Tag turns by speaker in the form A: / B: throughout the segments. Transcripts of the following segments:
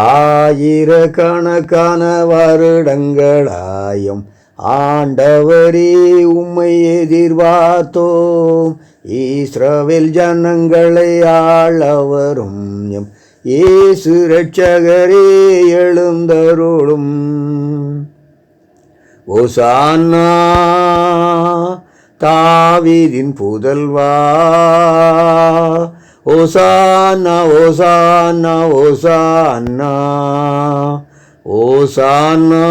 A: ஆயிரக்கணக்கான வருடங்களாயும் ஆண்டவரே உம்மை எதிர்பார்த்தோம். இஸ்ரவேல் ஜனங்களை ஆளவரும் எம் இயேசு இரட்சகரே எழுந்தருளும். ஓசானா தாவீதின் புதல்வா, ஓசானா ஓசானா ஓசானா ஓசானா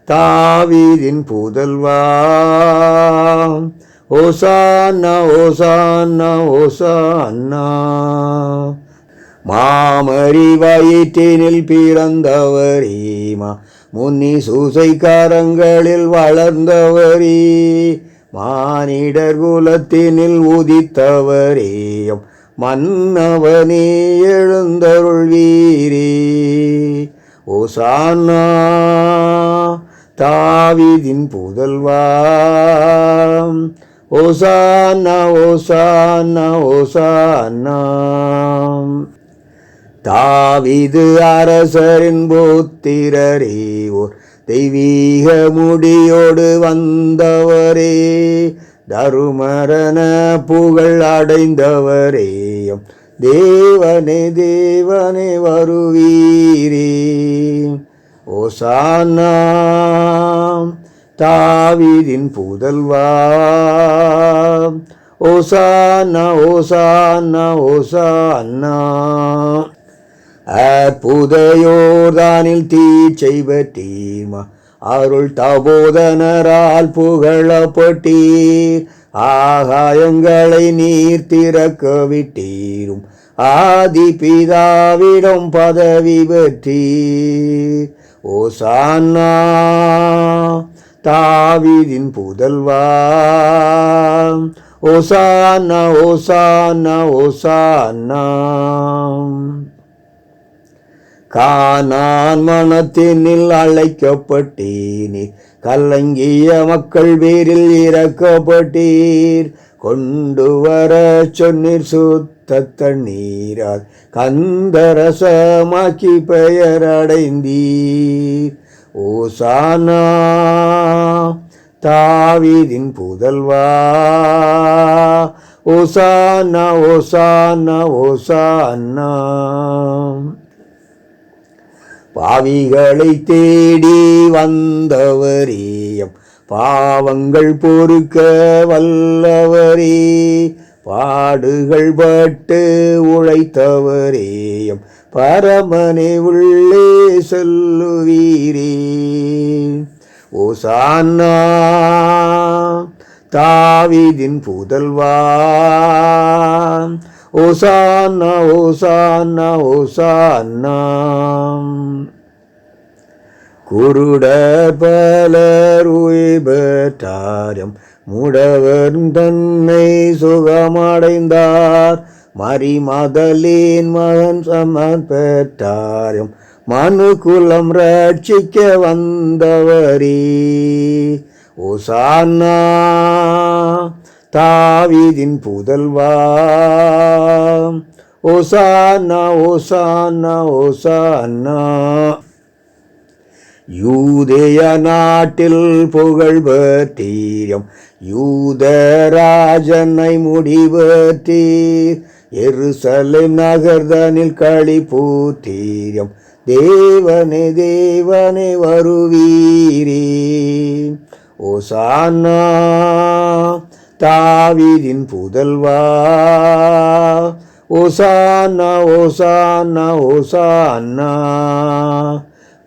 A: தாவீதின் புதல்வா, ஓசானா ஓசானா ஓசானா. மாமரி வயிற்றினில் பிறந்தவரீமா, முன்னி சூசை கரங்களில் வளர்ந்தவரே, மானிடர் குலத்தினில் உதித்தவரேயம் மன்னவனே எழுந்தருள்வீரே. ஓசானா தாவீதின் புதல்வா, ஓசானா ஓசானா ஓசானா. தாவீது அரசரின் புத்திரரே, ஓர் தெய்வீக முடியோடு வந்தவரே, தருமரண புகழ் அடைந்தவரேயம் தேவனே தேவனே வருவீரே. ஓசானா தாவீதின் புதல்வா, ஓசானா ஓசானா ஓசானா. அற்புத யோர்தானில் தீட்சை பெற்றீர்மா, அருள் தபோதனரால் புகழப்பட்டீர், ஆகாயங்களை நீர் திறக்க விட்டீரும், ஆதி பிதாவிடம் பதவி பெற்றீர். ஓசானா தாவீதின் புதல்வா, ஓசானா ஓசானா ஓசானா. கானான் மனத்தினில் அழைக்கப்பட்டீர், கலங்கிய மக்கள் பேரில் இறக்கப்பட்டீர், கொண்டு வர சொன்னீர் சுத்த தண்ணீரால் கந்தரசமாக்கி பெயரடைந்தீர். ஓசானா தாவீதின் புதல்வா, ஓசானா ஓசானா ஓசானா. பாவிகளை தேடி வந்தவரேயம் பாவங்கள் பொறுக்க வல்லவரே, பாடுகள் பட்டு உழைத்தவரேயம் பரமனே உள்ளே சொல்லுவீரே. ஓசானா தாவீதின் புதல்வா, ஓசானா ஓசானா ஓசானா. குருடர் பலர் உயிர் பெற்றாரம், முடவர் தன்னை சுகமடைந்தார், மரிமதலின் மகன் சமன் பெற்றாரம், மனுக்குலம் ரட்சிக்க வந்தவரே. ஓசானா தாவீதின் புதல்வா, ஓசானா ஓசானா ஓசானா. யூதேய நாட்டில் புகழ் பெற்றீரம், யூதராஜனை முடிவற்றீர், எருசலேம் நகர்தனில் களிப்பூத்தீரம் தேவனே தேவனே வருவீரே. ஓசானா தாவீதின் புதல்வா, ஓசானா ஓசானா ஓசானா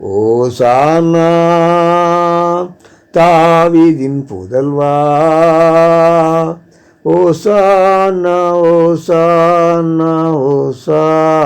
A: ஓசானா தாவீதின் புதல்வா, ஓசானா ஓசானா ஓசானா.